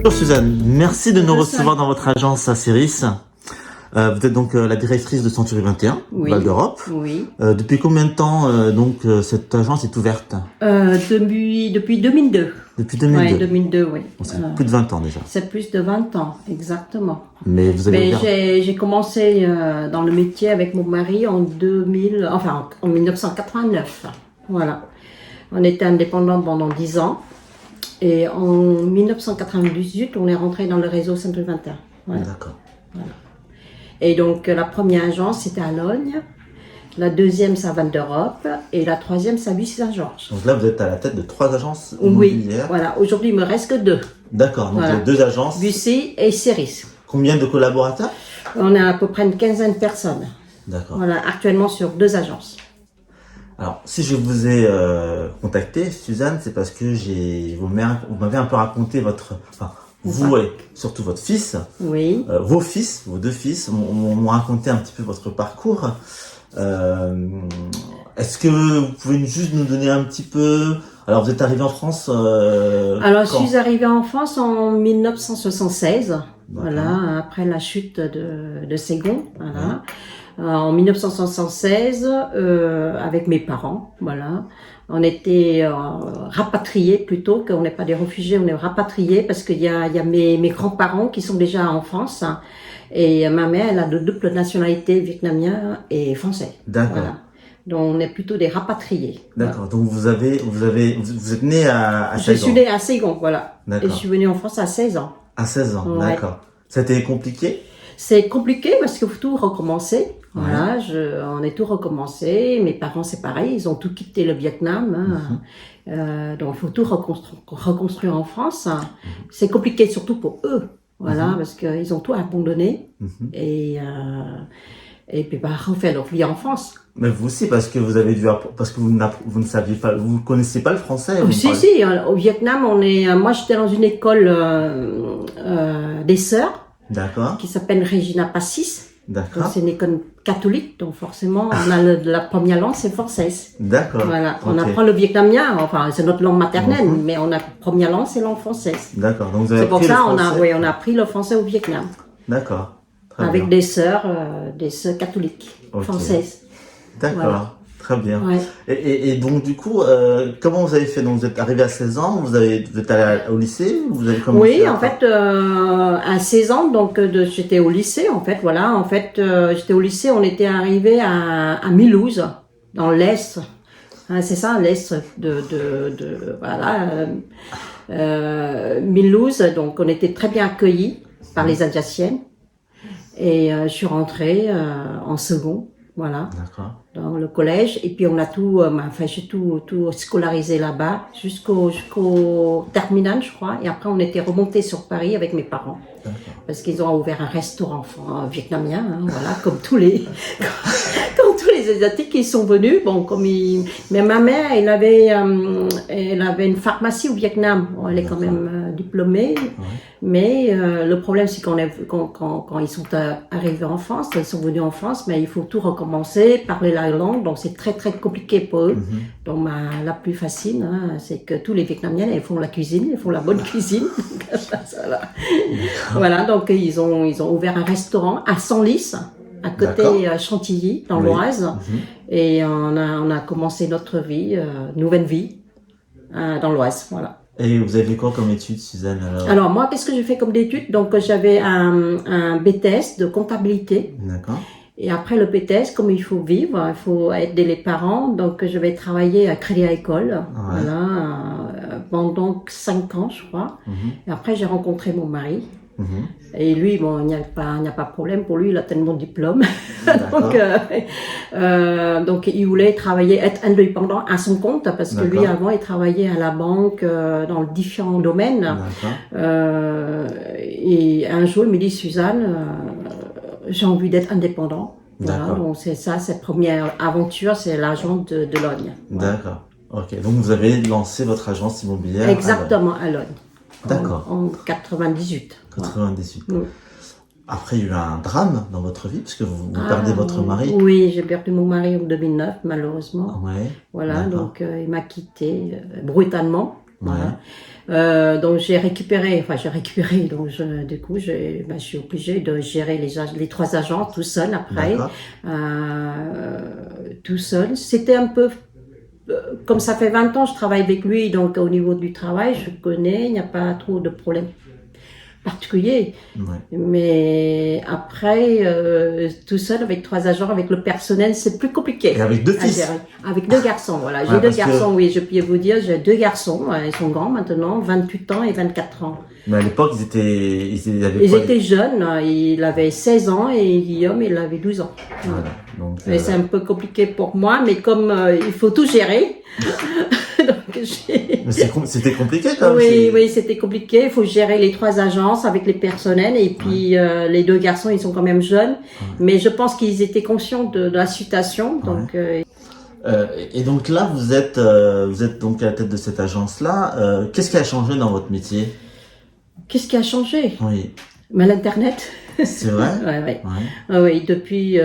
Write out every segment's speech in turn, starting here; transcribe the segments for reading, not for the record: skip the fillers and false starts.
Bonjour Suzanne, merci de nous Bonjour, recevoir dans votre agence à Céris. Vous êtes donc la directrice de Century 21, Oui. Val d'Europe. Oui. Depuis combien de temps cette agence est ouverte? Depuis 2002. Depuis 2002. Oui, 2002, oui. Bon, c'est plus de 20 ans déjà. C'est plus de 20 ans, exactement. Mais vous avez ouvert... j'ai commencé dans le métier avec mon mari en 1989. Voilà. On était indépendants pendant 10 ans. Et en 1998, on est rentré dans le réseau Century 21. Voilà. D'accord. Voilà. Et donc, la première agence, c'était à Logne. La deuxième, c'est à Val d'Europe. Et la troisième, c'est à Bussy-Saint-Georges. Donc là, vous êtes à la tête de 3 agences Oui, immobilières. voilà. Aujourd'hui, il me reste que 2. D'accord, donc Voilà. 2 agences. Bussy et Céris. Combien de collaborateurs? On a à peu près une quinzaine de personnes. D'accord. Voilà, actuellement sur 2 agences. Alors, si je vous ai contacté, Suzanne, c'est parce que vous m'avez un peu raconté vous et surtout votre fils, Oui. vos 2 fils, m'ont raconté un petit peu votre parcours. Est-ce que vous pouvez juste nous donner un petit peu... Alors, vous êtes arrivé en France Alors, quand? je suis arrivée en France en 1976. Voilà, après la chute de Ségon. Voilà. En 1976, avec mes parents, voilà. On était rapatriés plutôt, qu'on n'est pas des réfugiés, on est rapatriés parce qu'il y a mes grands-parents qui sont déjà en France, hein, et ma mère, elle a de double nationalité, vietnamien et français. D'accord. Voilà. Donc on est plutôt des rapatriés. D'accord. Donc vous êtes né à Je 16 ans. suis née à Ségon, voilà. D'accord. Et je suis venue en France à 16 ans. À 16 ans, Ouais. d'accord. C'était compliqué? C'est compliqué parce qu'il faut tout recommencer. Ouais. Voilà, on est tout recommencé. Mes parents, c'est pareil, ils ont tout quitté le Vietnam. Hein. Donc, il faut tout reconstruire en France. C'est compliqué surtout pour eux. Voilà, parce qu'ils ont tout abandonné. Et puis, refaire leur vie en France. Mais vous aussi, parce que vous avez dû, parce que vous ne saviez pas, vous connaissiez pas le français. Si, au Vietnam, moi, j'étais dans une école des sœurs. D'accord. Qui s'appelle Regina Passis. D'accord. C'est une école catholique, donc forcément, on a la première langue, c'est française. D'accord. Voilà, on Ok. apprend le vietnamien, enfin, c'est notre langue maternelle, mais la première langue, c'est langue française. D'accord. Donc vous avez C'est pour appris ça, le français. on a appris le français au Vietnam. D'accord. Très Avec bien. des sœurs catholiques, Ok. françaises. D'accord. Voilà. Très bien. Ouais. Et donc du coup, comment vous avez fait? Donc vous êtes arrivé à 16 ans, vous êtes allé au lycée, vous avez commencé Oui, en fait, à 16 ans, donc j'étais au lycée, en fait, voilà. En fait, j'étais au lycée, on était arrivé à Mulhouse, dans l'Est. Hein, c'est ça, l'Est voilà. Mulhouse, donc on était très bien accueillis par les Alsaciennes. Et je suis rentrée en second, voilà. D'accord. Dans le collège, et puis on a j'ai tout scolarisé là-bas jusqu'au terminal, je crois, et après on était remonté sur Paris avec mes parents, parce qu'ils ont ouvert un restaurant vietnamien, hein, voilà, comme tous les Asiatiques qui sont venus, mais ma mère, elle avait une pharmacie au Vietnam, bon, elle est quand même diplômée, mais le problème c'est quand ils sont arrivés en France, ils sont venus en France, mais il faut tout recommencer, parler la langue, donc c'est très très compliqué pour eux. Donc la plus facile, hein, c'est que tous les Vietnamiens, ils font la cuisine, ils font la bonne cuisine. Voilà, donc ils ont ouvert un restaurant à Senlis, à côté Chantilly, dans l'Oise, et on a commencé notre vie, nouvelle vie, dans l'Oise, voilà. Et vous avez fait quoi comme études, Suzanne, alors moi, qu'est-ce que j'ai fait comme d'études? Donc j'avais un BTS de comptabilité. D'accord. Et après le BTS, comme il faut vivre, il faut aider les parents, donc je vais travailler à Crédit Agricole, voilà, pendant 5 ans, je crois. Et après, j'ai rencontré mon mari. Et lui, bon, il n'y a pas de problème pour lui, il a tellement de diplômes. donc il voulait être indépendant à son compte, parce que lui, avant, il travaillait à la banque dans différents domaines. Et un jour, il me dit, Suzanne, j'ai envie d'être indépendant. Voilà, donc c'est ça, cette première aventure, c'est l'agence de Logne. Voilà. D'accord. Ok, donc vous avez lancé votre agence immobilière. Exactement, à Logne. D'accord. En 98. 98. Ouais. Après, il y a eu un drame dans votre vie, parce que vous perdez votre mari. Oui, j'ai perdu mon mari en 2009, malheureusement. Ouais. Voilà, donc il m'a quitté brutalement. Voilà. Donc j'ai récupéré, donc du coup je suis obligée de gérer les 3 agences tout seul après, tout seul. C'était un peu comme ça fait 20 ans je travaille avec lui, donc au niveau du travail je connais, il n'y a pas trop de problèmes particulier. Mais après, tout seul avec 3 agents, avec le personnel, c'est plus compliqué. Et avec 2 fils. Avec 2 garçons, voilà. J'ai 2 garçons, oui, je peux vous dire, j'ai 2 garçons. Ils sont grands maintenant, 28 ans et 24 ans. Mais à l'époque, ils étaient jeunes. Il avait 16 ans et Guillaume, il avait 12 ans. Voilà. Donc, et c'est un peu compliqué pour moi, mais comme il faut tout gérer. C'était compliqué quand même. Oui, c'était compliqué. Il faut gérer les 3 agences avec les personnels et puis les 2 garçons, ils sont quand même jeunes. Mais je pense qu'ils étaient conscients de la situation. Donc, et donc là, vous êtes donc à la tête de cette agence-là. Qu'est-ce qui a changé dans votre métier? Qu'est-ce qui a changé? Oui. Mais l'Internet. C'est vrai? Oui, depuis,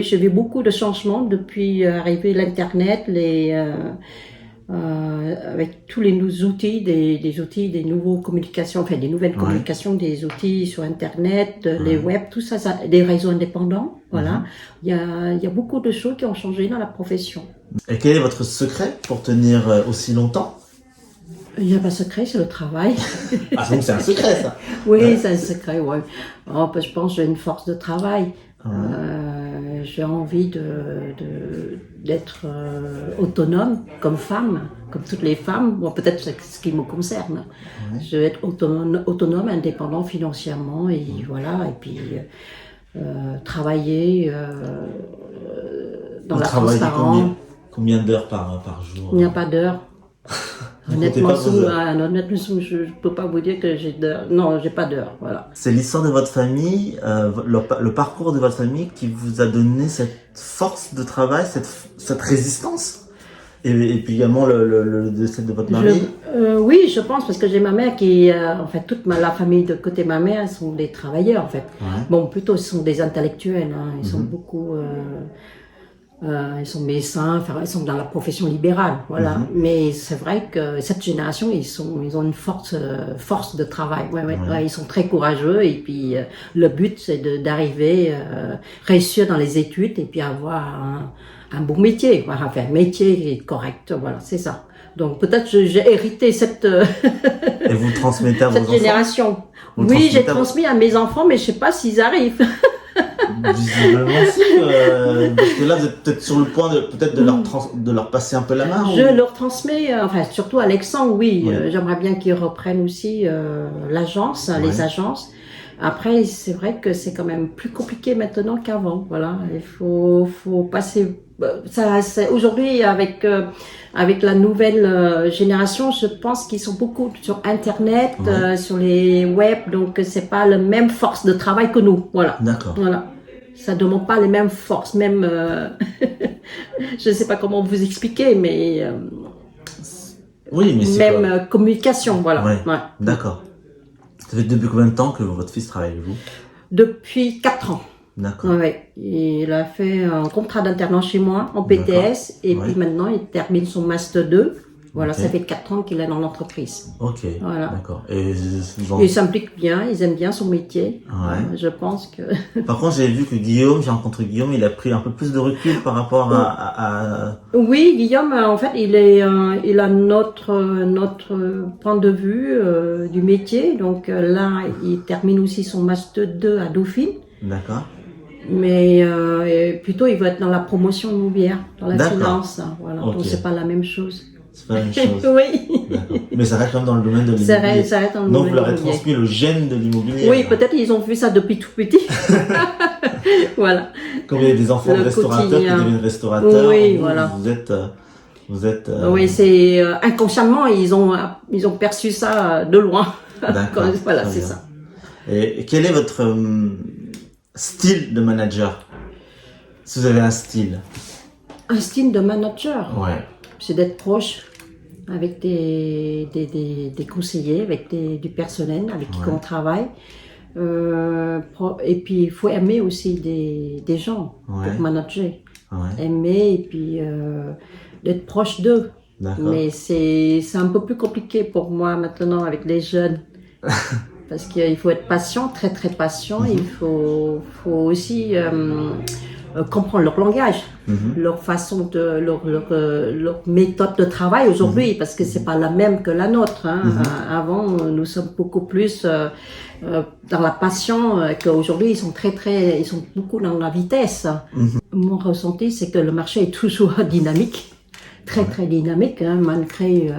j'ai vu beaucoup de changements depuis l'arrivée de l'Internet, avec tous les nouveaux outils, des nouvelles communications, enfin des nouvelles communications, des outils sur Internet, les web, tout ça, des réseaux indépendants, voilà. Il y a beaucoup de choses qui ont changé dans la profession. Et quel est votre secret pour tenir aussi longtemps? Il n'y a pas de secret, c'est le travail. Ah, donc c'est un secret, ça. Oui, c'est un secret, ouais. Oh, je pense que j'ai une force de travail. J'ai envie d'être autonome comme femme, comme toutes les femmes. Bon, peut-être c'est ce qui me concerne. Je vais être autonome, indépendant financièrement et voilà. Et puis travailler dans la transparence. Combien d'heures par jour? Il n'y a pas d'heure. Honnêtement, je peux pas vous dire que j'ai d'heures. Non, j'ai pas d'heure, voilà. C'est l'histoire de votre famille, le parcours de votre famille qui vous a donné cette force de travail, cette résistance, et puis également le décès de votre mari. Oui, je pense, parce que j'ai ma mère qui, en fait, toute la famille de côté de ma mère sont des travailleurs, en fait. Bon, plutôt, ce sont des intellectuels, hein. Ils sont beaucoup. Ils sont médecins, enfin, ils sont dans la profession libérale, voilà. Mais c'est vrai que cette génération, ils ont une force de travail. Ils sont très courageux et puis le but c'est d'arriver, réussir dans les études et puis avoir un bon métier, voilà, enfin, un métier correct, voilà, c'est ça. Donc peut-être j'ai hérité cette et vous transmettez à vos cette enfants. Génération. Oui, j'ai transmis à mes enfants, mais je sais pas s'ils arrivent. Visiblement aussi, parce que là vous êtes peut-être sur le point de leur passer un peu la main. Je leur transmets, enfin surtout Alexandre, j'aimerais bien qu'il reprenne aussi l'agence, les agences. Après, c'est vrai que c'est quand même plus compliqué maintenant qu'avant. Voilà, il faut passer. Aujourd'hui, avec la nouvelle génération, je pense qu'ils sont beaucoup sur Internet, sur les web, donc c'est pas la même force de travail que nous. Voilà. D'accord. Voilà. Ça demande pas les mêmes forces, même. Je ne sais pas comment vous expliquer, mais. Oui, mais c'est même communication, voilà. Ouais. D'accord. Ça fait depuis combien de temps que votre fils travaille avec vous? Depuis 4 ans. D'accord. Ouais. Il a fait un contrat d'internat chez moi en BTS et puis maintenant il termine son Master 2. Voilà, ça fait 4 ans qu'il est dans l'entreprise. Ok, voilà. D'accord. Et il s'implique bien, il aime bien son métier. Je pense que... Par contre, j'ai vu que Guillaume, j'ai rencontré Guillaume, il a pris un peu plus de recul par rapport à... Oui, Guillaume, en fait, il a notre point de vue du métier. Donc là, il termine aussi son Master 2 à Dauphine. D'accord. Mais plutôt, il va être dans la promotion immobilière, dans la finance. Voilà, donc c'est pas la même chose. C'est pas la même chose. Oui. D'accord. Mais ça reste quand même dans le domaine de l'immobilier. Ça reste dans le Donc domaine vous leur avez transmis le gène de l'immobilier. Oui, peut-être ils ont vu ça depuis tout petit. Voilà. Comme il y a des enfants de restaurateurs qui deviennent restaurateurs. Oui, voilà. Vous êtes. Oui, c'est inconsciemment ils ont perçu ça de loin. D'accord. Voilà, c'est ça. Et quel est votre style de manager? Si vous avez un style. Un style de manager. Ouais. C'est d'être proche avec des conseillers, avec du personnel avec qui on travaille. Et puis il faut aimer aussi des gens pour manager. Aimer et puis d'être proche d'eux. D'accord. Mais c'est un peu plus compliqué pour moi maintenant avec les jeunes. Parce qu'il faut être patient, très très patient. Il faut aussi comprendre leur langage, leur façon de leur méthode de travail aujourd'hui, parce que c'est pas la même que la nôtre. Avant, nous sommes beaucoup plus dans la passion, qu'aujourd'hui ils sont beaucoup dans la vitesse. Mon ressenti, c'est que le marché est toujours dynamique, très très dynamique, malgré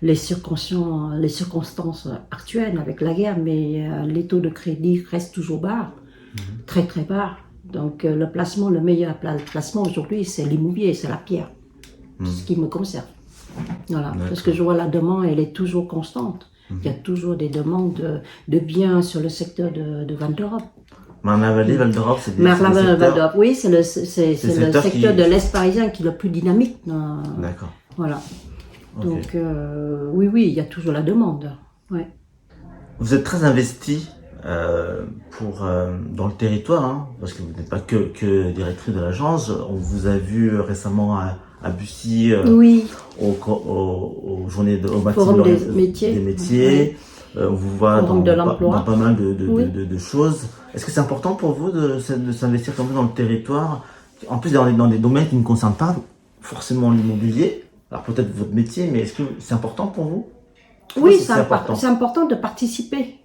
les circonstances actuelles avec la guerre, mais les taux de crédit restent toujours bas, très très bas. Donc le meilleur placement aujourd'hui, c'est l'immobilier, c'est la pierre, ce qui me concerne. Voilà, parce que je vois la demande, elle est toujours constante. Il y a toujours des demandes de biens sur le secteur de Val d'Europe. Marne-la-Vallée, Val d'Europe, c'est Val d'Europe, oui, c'est le secteur de l'Est parisien qui est le plus dynamique. D'accord. Voilà. Donc, oui, il y a toujours la demande. Ouais. Vous êtes très investi dans le territoire, parce que vous n'êtes pas que directrice de l'agence. On vous a vu récemment à Bussy, oui. aux journées au Forum des métiers. Ouais. On vous voit dans pas mal de choses. Est-ce que c'est important pour vous de s'investir comme ça dans le territoire, en plus dans des domaines qui ne concernent pas forcément l'immobilier? Alors peut-être votre métier, mais est-ce que c'est important pour vous? Oui, c'est important de participer.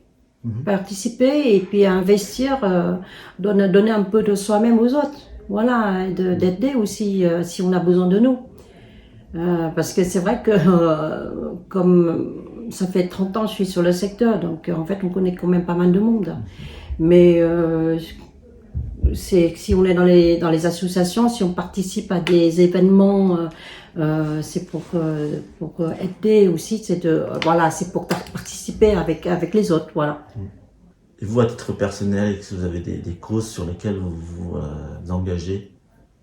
Participer et puis investir, donner un peu de soi-même aux autres. Voilà, d'aider aussi si on a besoin de nous. Parce que c'est vrai que comme ça fait 30 ans que je suis sur le secteur, donc en fait on connaît quand même pas mal de monde. Mais si on est dans les associations, si on participe à des événements, c'est pour aider aussi, c'est pour participer avec les autres, voilà. Et vous, à titre personnel, est-ce que vous avez des causes sur lesquelles vous vous engagez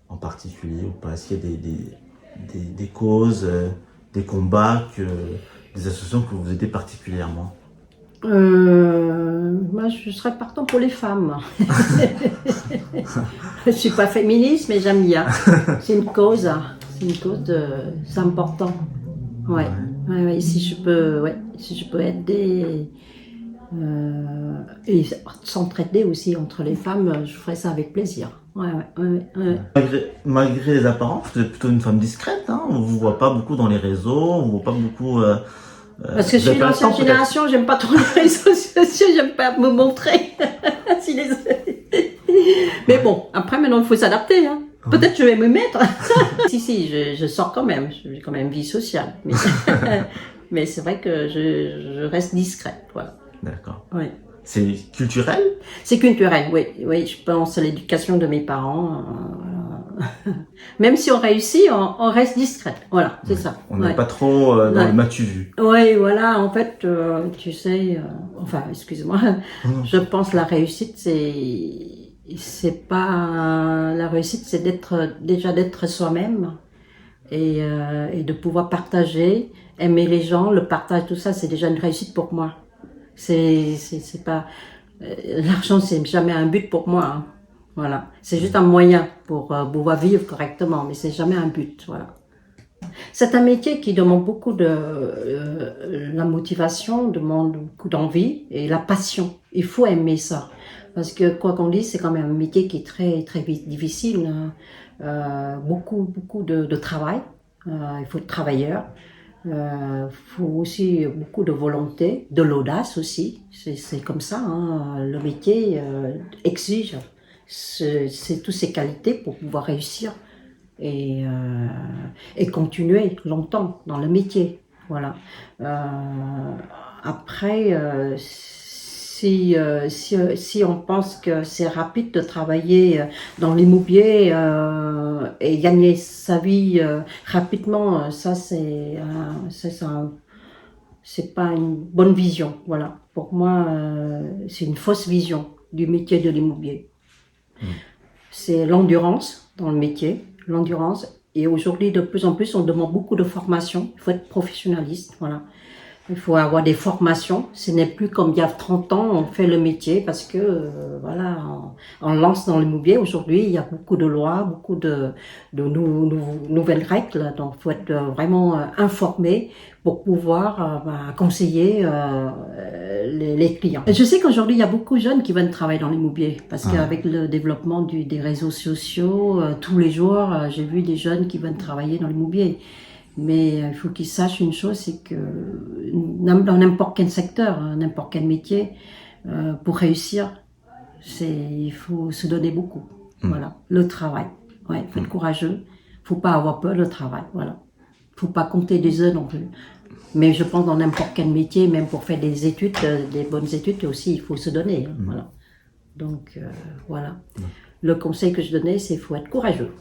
en particulier ou pas? Est-ce qu'il y a des causes, des combats, des associations que vous aidez particulièrement? Moi, je serais partant pour les femmes. Je suis pas féministe, mais j'aime bien. C'est une cause, c'est important. Ouais. Si je peux aider et s'entraider aussi entre les femmes, je ferais ça avec plaisir. Ouais. Malgré les apparences, vous êtes plutôt une femme discrète, on vous voit pas beaucoup dans les réseaux, on vous voit pas beaucoup. Parce que je suis l'ancienne génération, j'aime pas trop les réseaux sociaux, j'aime pas me montrer. Mais bon, après maintenant il faut s'adapter. Peut-être je vais me mettre. Si, je sors quand même, j'ai quand même vie sociale. Mais c'est vrai que je reste discrète, voilà. D'accord. Oui. C'est culturel? C'est culturel, oui. Je pense à l'éducation de mes parents. Même si on réussit, on reste discrète. Voilà, c'est ça. On n'est pas trop dans le m'as-tu vu. Oui, voilà. En fait, tu sais, excuse-moi. Je pense la réussite, c'est pas la réussite, c'est d'être soi-même et de pouvoir partager, aimer les gens, le partage, tout ça, c'est déjà une réussite pour moi. C'est pas l'argent, c'est jamais un but pour moi. Voilà, c'est juste un moyen pour pouvoir vivre correctement, mais c'est jamais un but. Voilà. C'est un métier qui demande beaucoup de la motivation, demande beaucoup d'envie et la passion. Il faut aimer ça, parce que quoi qu'on dise, c'est quand même un métier qui est très très difficile. Beaucoup de travail. Il faut être travailleur. Faut aussi beaucoup de volonté, de l'audace aussi. C'est comme ça. Le métier exige c'est toutes ces qualités pour pouvoir réussir et continuer longtemps dans le métier. Voilà. Après, si on pense que c'est rapide de travailler dans l'immobilier et gagner sa vie rapidement, ça c'est pas une bonne vision. Voilà. Pour moi, c'est une fausse vision du métier de l'immobilier. C'est l'endurance dans le métier, l'endurance. Et aujourd'hui, de plus en plus, on demande beaucoup de formation. Il faut être professionnaliste, voilà. Il faut avoir des formations. Ce n'est plus comme il y a 30 ans, on fait le métier parce que, voilà, on lance dans l'immobilier. Aujourd'hui, il y a beaucoup de lois, beaucoup de nouvelles règles. Donc, il faut être vraiment informé pour pouvoir conseiller les clients. Et je sais qu'aujourd'hui, il y a beaucoup de jeunes qui veulent travailler dans l'immobilier parce qu'avec le développement des réseaux sociaux, tous les jours, j'ai vu des jeunes qui veulent travailler dans l'immobilier. Mais il faut qu'ils sachent une chose, c'est que dans n'importe quel secteur, n'importe quel métier, pour réussir, il faut se donner beaucoup. Voilà, le travail. Ouais, faut être courageux. Faut pas avoir peur du travail. Voilà, faut pas compter des heures non plus. Mais je pense dans n'importe quel métier, même pour faire des études, des bonnes études aussi, il faut se donner. Voilà. Donc voilà. Le conseil que je donnais, c'est faut être courageux.